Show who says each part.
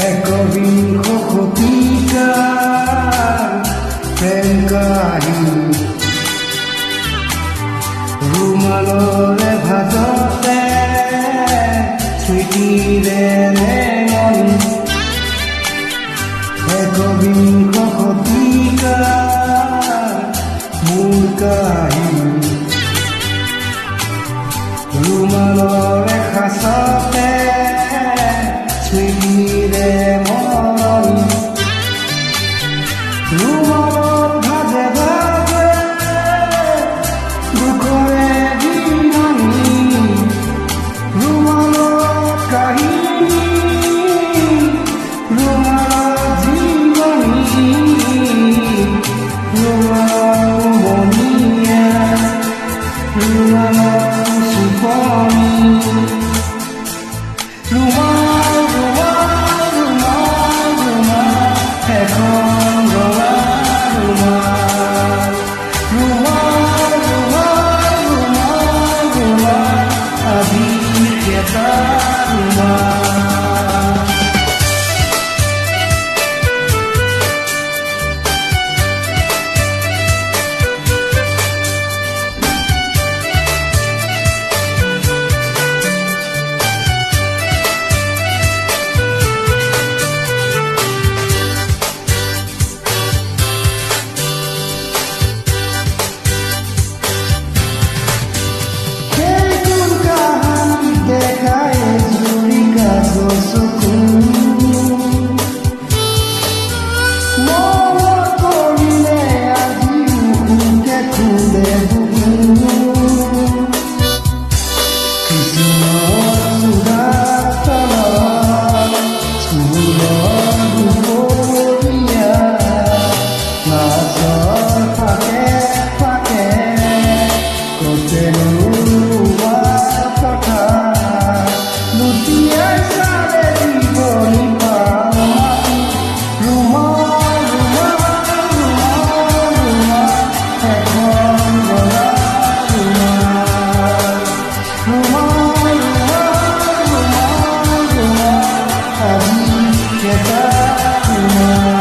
Speaker 1: একবিংশ শতিকাৰ প্ৰেম কাহিনী ৰুমালৰে ভাজতে স্মৃতিৰে ৰেঙনি একবিংশ শতিকাৰ মূল কাহিনী ৰুমালৰে সাঁচতে স্মৃতিৰে মৰণি ৰুমালত ভাজে ভাজে দুখৰে বিননি ৰুমালত কাহিনী ৰুমালত জীৱনী ৰুমালত বনিয়া ৰুমালত সুপনি ৰুমাল ৰুমাল ৰুমাল ৰুমাল এখন ৰঙা ৰুমাল ৰুমাল ৰুমাল ৰুমাল ৰুমাল আজি এটা ৰুমাল Get up,